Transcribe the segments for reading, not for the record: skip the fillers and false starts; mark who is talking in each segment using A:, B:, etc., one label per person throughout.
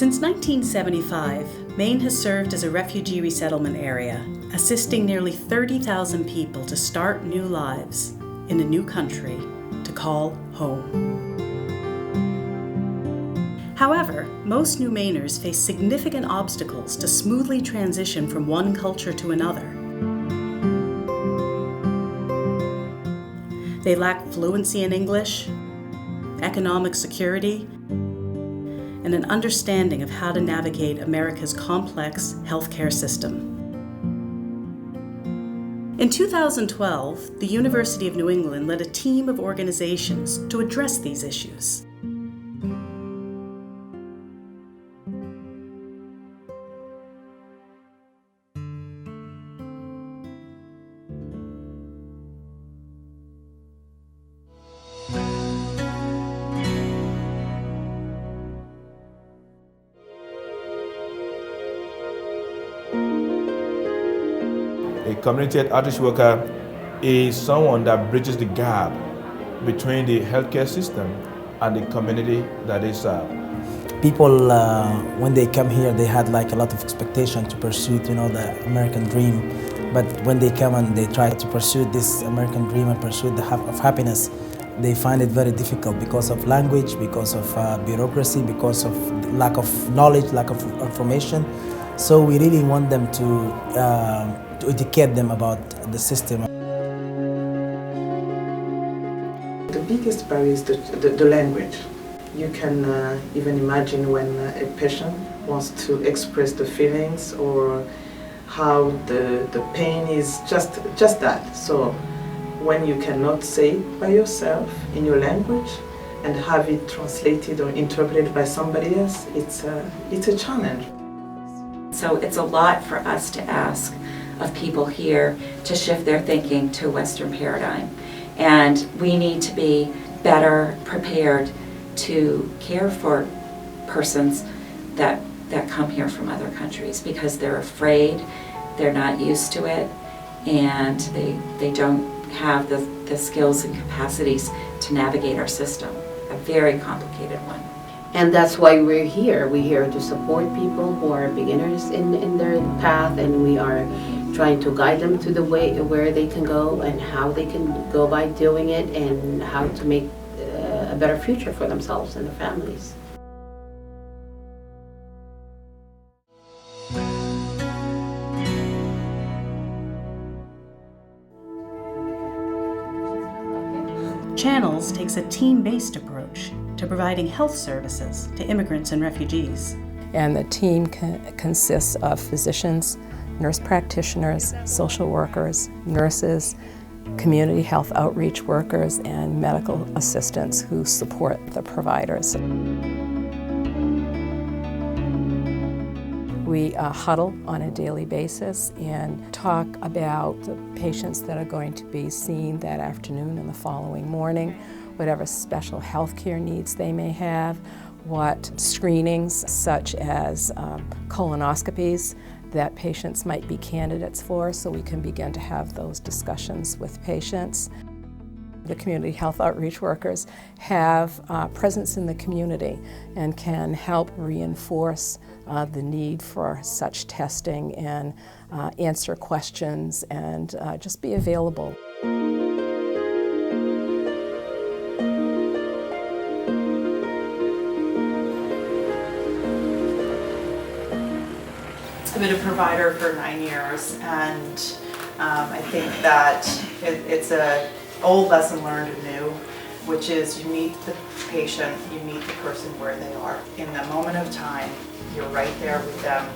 A: Since 1975, Maine has served as a refugee resettlement area, assisting nearly 30,000 people to start new lives in a new country to call home. However, most new Mainers face significant obstacles to smoothly transition from one culture to another. They lack fluency in English, economic security, and an understanding of how to navigate America's complex healthcare system. In 2012, the University of New England led a team of organizations to address these issues.
B: A community outreach worker is someone that bridges the gap between the healthcare system and the community that they serve.
C: People, when they come here, they had like a lot of expectation to pursue, the American dream. But when they come and they try to pursue this American dream and pursue the of happiness, they find it very difficult because of language, because of bureaucracy, because of lack of knowledge, lack of information. So we really want them to educate them about the system.
D: The biggest barrier is the language. You can even imagine when a patient wants to express the feelings or how the pain is just that. So when you cannot say it by yourself in your language and have it translated or interpreted by somebody else, it's a challenge.
E: So it's a lot for us to ask of people here to shift their thinking to a Western paradigm. And we need to be better prepared to care for persons that come here from other countries because they're afraid, they're not used to it, and they don't have the skills and capacities to navigate our system, a very complicated one.
F: And that's why we're here. We're here to support people who are beginners in their path, and we are trying to guide them to the way where they can go and how they can go by doing it and how to make a better future for themselves and their families.
A: Channels takes a team-based approach to providing health services to immigrants and refugees.
G: And the team consists of physicians, nurse practitioners, social workers, nurses, community health outreach workers, and medical assistants who support the providers. We huddle on a daily basis and talk about the patients that are going to be seen that afternoon and the following morning, whatever special health care needs they may have, what screenings such as colonoscopies that patients might be candidates for, so we can begin to have those discussions with patients. The community health outreach workers have presence in the community and can help reinforce the need for such testing and answer questions and just be available.
H: I've been a provider for 9 years, and I think that it's an old lesson learned and new, which is you meet the patient, you meet the person where they are. In the moment of time, you're right there with them.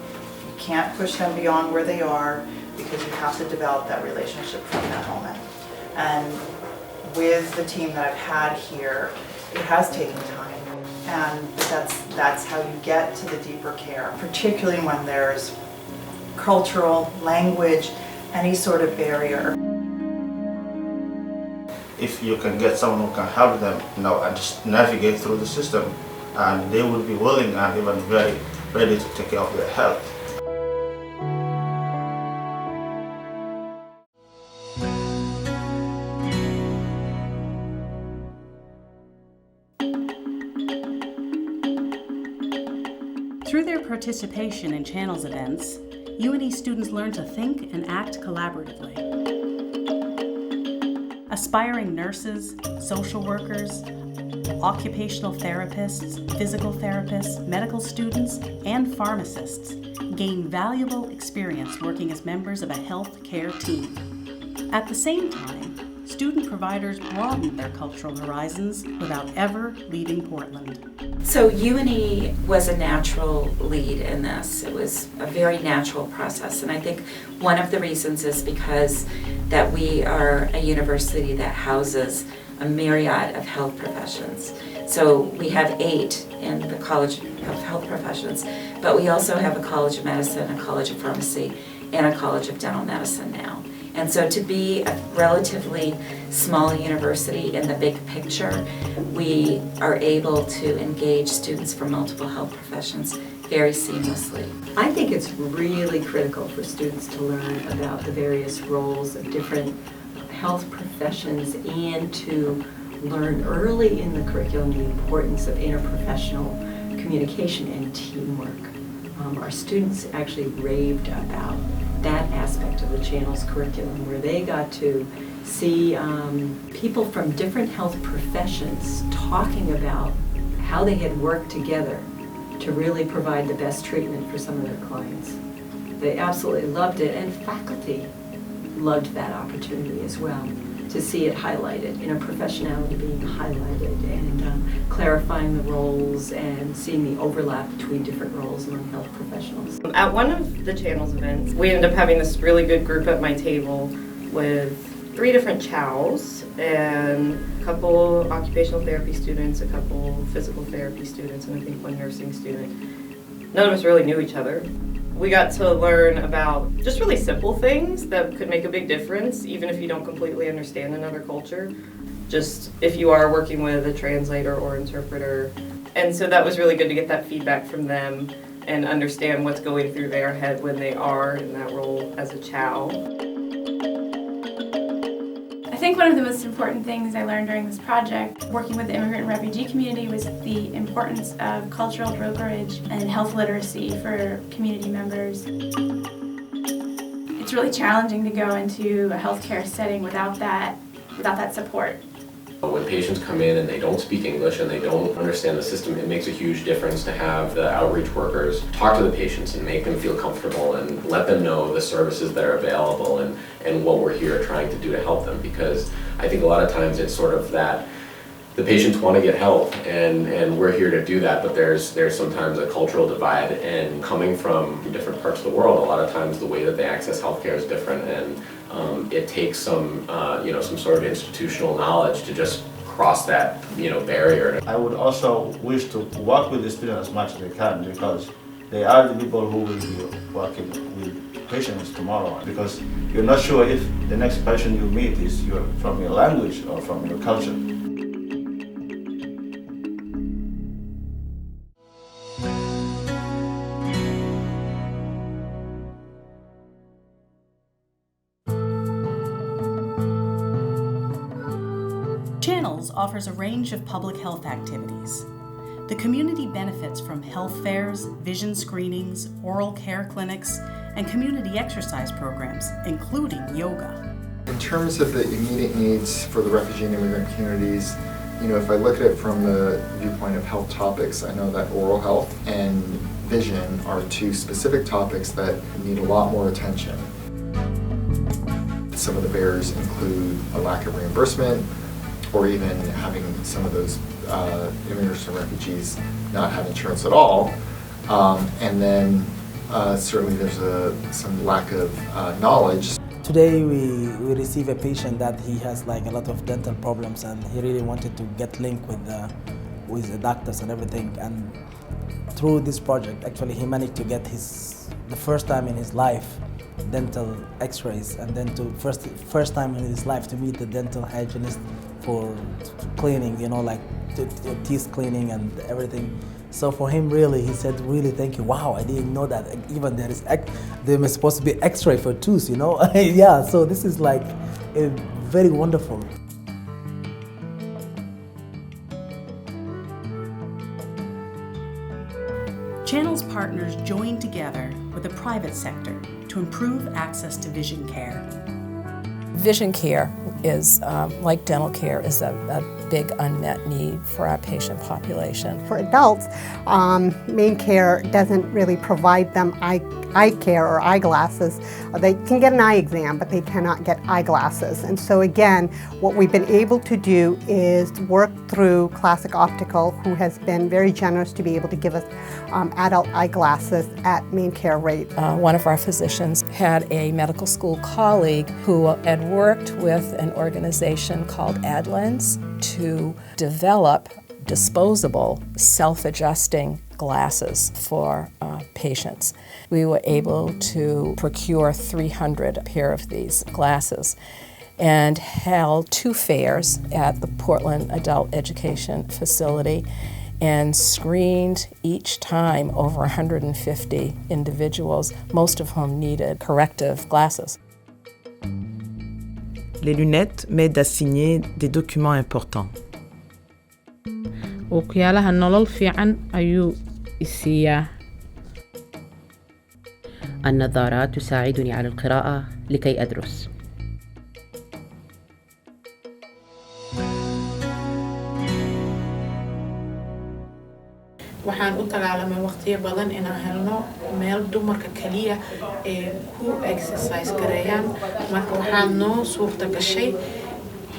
H: You can't push them beyond where they are because you have to develop that relationship from that moment. And with the team that I've had here, it has taken time. And that's how you get to the deeper care, particularly when there's cultural, language, any sort of barrier.
I: If you can get someone who can help them, and just navigate through the system, and they would be willing and even very ready to take care of their health.
A: Through their participation in Channels events, UNE students learn to think and act collaboratively. Aspiring nurses, social workers, occupational therapists, physical therapists, medical students, and pharmacists gain valuable experience working as members of a health care team. At the same time, student providers broaden their cultural horizons without ever leaving Portland.
E: So UNE was a natural lead in this. It was a very natural process, and I think one of the reasons is because that we are a university that houses a myriad of health professions. So we have 8 in the College of Health Professions, but we also have a College of Medicine, a College of Pharmacy, and a College of Dental Medicine now. And so to be a relatively small university in the big picture, we are able to engage students from multiple health professions very seamlessly.
J: I think it's really critical for students to learn about the various roles of different health professions and to learn early in the curriculum the importance of interprofessional communication and teamwork. Our students actually raved about that aspect of the Channels curriculum, where they got to see people from different health professions talking about how they had worked together to really provide the best treatment for some of their clients. They absolutely loved it, and faculty loved that opportunity as well, to see it highlighted, interprofessionality being highlighted, and clarifying the roles and seeing the overlap between different roles among health professionals.
K: At one of the Channels events, we ended up having this really good group at my table with 3 different chows and a couple occupational therapy students, a couple physical therapy students, and I think 1 nursing student. None of us really knew each other. We got to learn about just really simple things that could make a big difference, even if you don't completely understand another culture. Just if you are working with a translator or interpreter. And so that was really good to get that feedback from them and understand what's going through their head when they are in that role as a chow.
L: I think one of the most important things I learned during this project, working with the immigrant and refugee community, was the importance of cultural brokerage and health literacy for community members. It's really challenging to go into a healthcare setting without that support.
M: When patients come in and they don't speak English and they don't understand the system, it makes a huge difference to have the outreach workers talk to the patients and make them feel comfortable and let them know the services that are available and what we're here trying to do to help them. Because I think a lot of times it's sort of that the patients want to get help and we're here to do that, but there's sometimes a cultural divide, and coming from different parts of the world, a lot of times the way that they access healthcare is different, and it takes some sort of institutional knowledge to just cross that barrier.
I: I would also wish to work with the students as much as they can, because they are the people who will be working with patients tomorrow, because you're not sure if the next person you meet is from your language or from your culture.
A: Channels offers a range of public health activities. The community benefits from health fairs, vision screenings, oral care clinics, and community exercise programs, including yoga.
N: In terms of the immediate needs for the refugee and immigrant communities, if I look at it from the viewpoint of health topics, I know that oral health and vision are 2 specific topics that need a lot more attention. Some of the barriers include a lack of reimbursement, or even having some of those immigrants and refugees not have insurance at all. And then certainly there's some lack of knowledge.
C: Today we receive a patient that he has like a lot of dental problems, and he really wanted to get linked with the doctors and everything. And through this project, actually he managed to get the first time in his life dental x-rays, and then first time in his life to meet the dental hygienist for cleaning, like teeth cleaning and everything. So for him, really, he said, really, thank you. Wow, I didn't know that even there is supposed to be x-ray for tooth, Yeah, so this is like very wonderful.
A: Channel's partners joined together with the private sector to improve access to vision care.
G: Vision care is, like dental care, is a big unmet need for our patient population.
O: For adults, Maine Care doesn't really provide them eye care or eyeglasses. They can get an eye exam, but they cannot get eyeglasses. And so again, what we've been able to do is work through Classic Optical, who has been very generous to be able to give us adult eyeglasses at Maine Care rate.
G: One of our physicians had a medical school colleague who had worked with an organization called AdLens to develop disposable, self-adjusting glasses for patients. We were able to procure 300 pair of these glasses and held 2 fairs at the Portland Adult Education Facility and screened each time over 150 individuals, most of whom needed corrective glasses.
P: Les lunettes m'aident à signer des documents importants.
Q: Ookiyaalaha nolol fiican ayuu isiiyaa.
R: النظارات تساعدني على القراءة لكي أدرس.
Q: Waxaan u dagaalamay waqtiyo badan inaan helno meel dumarka kaliya ee ku exercise gareeyaan. Marka waxaa noo suurta gashay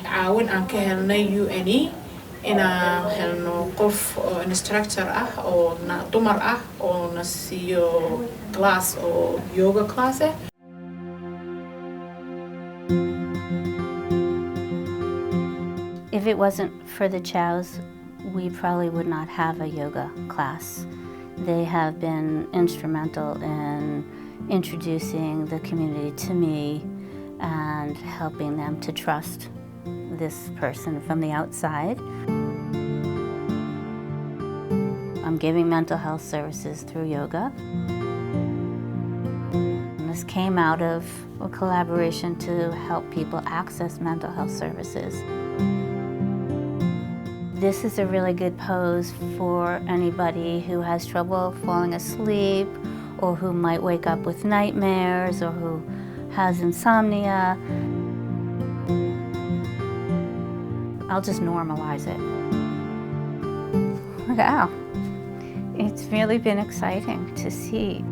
Q: caawin aan ka helnay UNE inaan helno qof instructor ah oo dumar ah oo na siiyo class oo yoga class ah.
S: If it wasn't for the Chows, we probably would not have a yoga class. They have been instrumental in introducing the community to me and helping them to trust this person from the outside. I'm giving mental health services through yoga. And this came out of a collaboration to help people access mental health services. This is a really good pose for anybody who has trouble falling asleep or who might wake up with nightmares or who has insomnia. I'll just normalize it. Wow, it's really been exciting to see.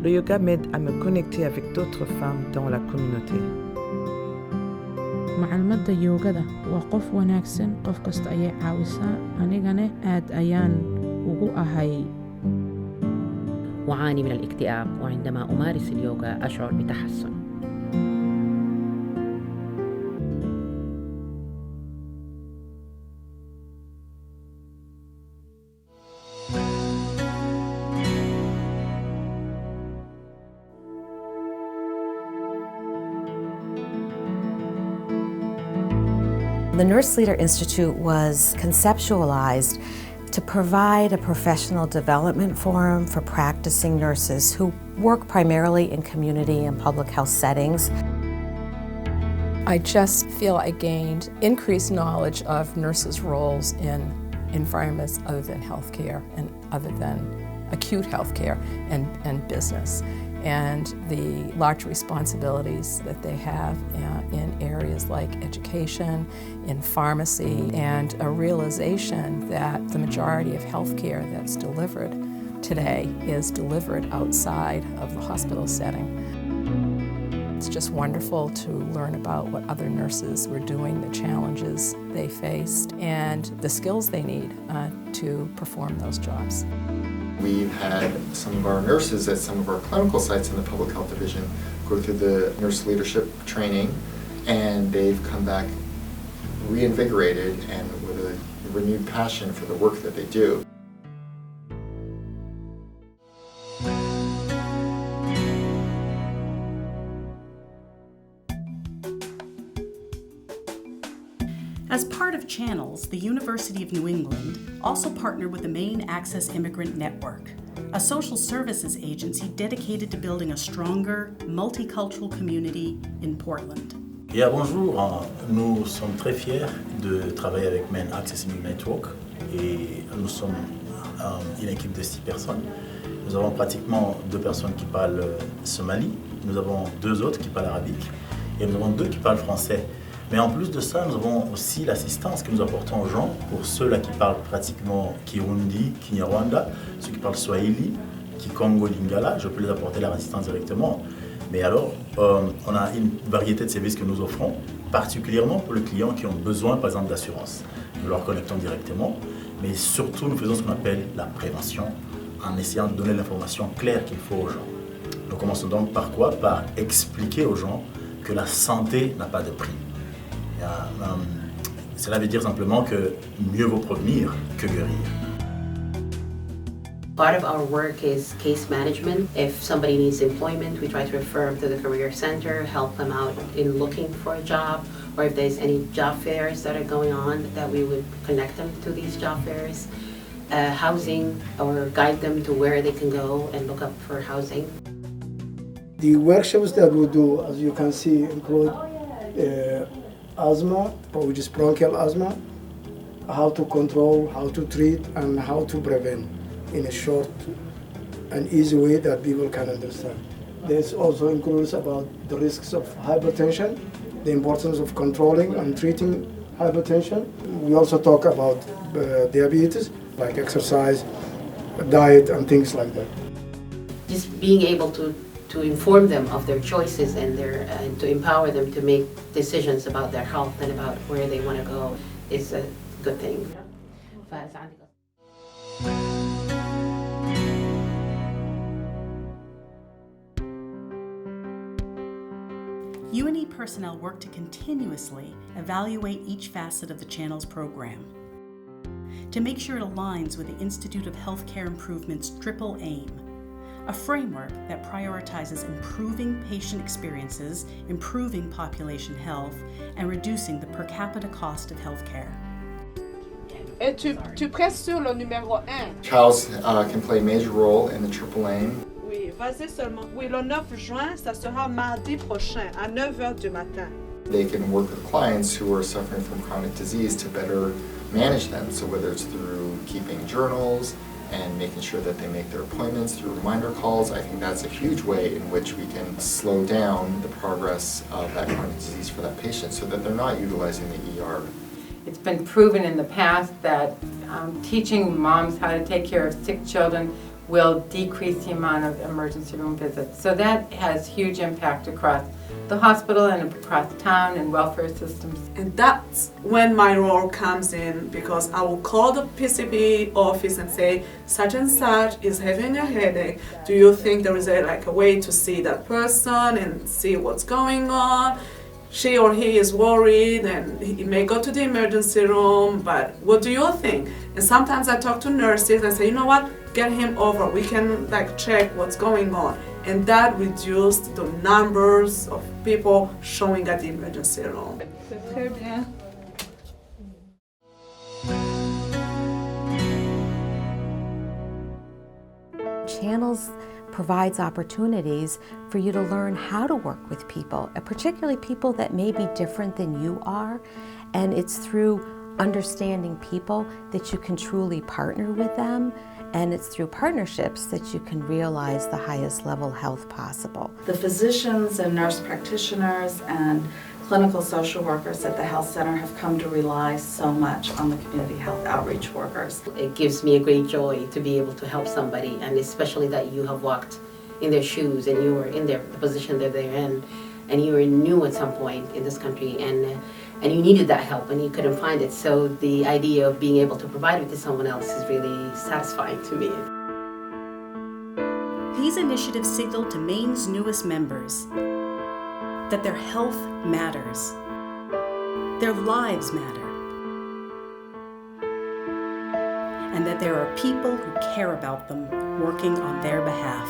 P: Le yoga m'aide à me connecter avec d'autres femmes dans la communauté.
Q: Macluumaadda yoogada waa qof wanaagsan, qof kasta ayay caawisaa, anigana aad ayaan ugu ahay.
R: أعاني من الاكتئاب وعندما أمارس اليوغا أشعر بتحسن.
T: The Nurse Leader Institute was conceptualized to provide a professional development forum for practicing nurses who work primarily in community and public health settings.
G: I just feel I gained increased knowledge of nurses' roles in environments other than healthcare and other than acute healthcare and business, and the large responsibilities that they have in areas like education, in pharmacy, and a realization that the majority of healthcare that's delivered today is delivered outside of the hospital setting. It's just wonderful to learn about what other nurses were doing, the challenges they faced, and the skills they need to perform those jobs.
N: We've had some of our nurses at some of our clinical sites in the public health division go through the nurse leadership training, and they've come back reinvigorated and with a renewed passion for the work that they do.
A: As part of Channels, the University of New England also partnered with the Maine Access Immigrant Network, a social services agency dedicated to building a stronger, multicultural community in Portland.
U: Yeah, bonjour. Nous sommes très fiers de travailler avec Maine Access Immigrant Network et nous sommes
B: une équipe de 6 personnes. Nous avons pratiquement 2 personnes qui parlent somali, nous avons 2 autres qui parlent arabique et nous avons 2 qui parlent français. Mais en plus de ça, nous avons aussi l'assistance que nous apportons aux gens, pour ceux-là qui parlent pratiquement Kirundi, Kinyarwanda, ceux qui parlent Swahili, Kikongo, Lingala, je peux les apporter leur assistance directement. Mais alors, on a une variété de services que nous offrons, particulièrement pour les clients qui ont besoin, par exemple, d'assurance. Nous leur connectons directement, mais surtout, nous faisons ce qu'on appelle la prévention, en essayant de donner l'information claire qu'il faut aux gens. Nous commençons donc par quoi? Par expliquer aux gens que la santé n'a pas de prix. Cela veut dire simplement que mieux vaut prévenir que guérir.
F: Part of our work is case management. If somebody needs employment, we try to refer them to the career center, help them out in looking for a job, or if there's any job fairs that are going on, that we would connect them to these job fairs. Housing, or guide them to where they can go and look up for housing.
V: The workshops that we do, as you can see, include asthma, which is bronchial asthma, how to control, how to treat, and how to prevent in a short and easy way that people can understand. This also includes about the risks of hypertension, the importance of controlling and treating hypertension. We also talk about diabetes, like exercise, diet, and things like that.
F: Just being able to inform them of their choices and to empower them to make decisions about their health and about where they want to go is a good thing.
A: UNE personnel work to continuously evaluate each facet of the channel's program to make sure it aligns with the Institute of Healthcare Improvement's triple aim, a framework that prioritizes improving patient experiences, improving population health, and reducing the per capita cost of healthcare.
W: Et tu presses sur le numéro 1.
N: CHAOS can play a major role in the triple aim.
W: Oui, vas-y seulement. Oui, le 9 juin, ça sera mardi prochain, à 9h du matin.
N: They can work with clients who are suffering from chronic disease to better manage them. So whether it's through keeping journals and making sure that they make their appointments through reminder calls, I think that's a huge way in which we can slow down the progress of that chronic disease for that patient so that they're not utilizing the ER.
X: It's been proven in the past that teaching moms how to take care of sick children will decrease the amount of emergency room visits. So that has huge impact across the hospital and across town and welfare systems.
W: And that's when my role comes in, because I will call the PCB office and say, such and such is having a headache. Do you think there is a way to see that person and see what's going on? She or he is worried and he may go to the emergency room, but what do you think? And sometimes I talk to nurses and say, you know what, get him over. We can check what's going on. And that reduced the numbers of people showing at the emergency room. C'est très bien.
T: Channels provides opportunities for you to learn how to work with people, particularly people that may be different than you are, and it's through understanding people that you can truly partner with them, and it's through partnerships that you can realize the highest level health possible.
Y: The physicians and nurse practitioners and clinical social workers at the health center have come to rely so much on the community health outreach workers.
F: It gives me a great joy to be able to help somebody, and especially that you have walked in their shoes and you were in the position that they're in, and you were new at some point in this country, and you needed that help and you couldn't find it. So the idea of being able to provide it to someone else is really satisfying to me.
A: These initiatives signal to Maine's newest members that their health matters, their lives matter, and that there are people who care about them working on their behalf.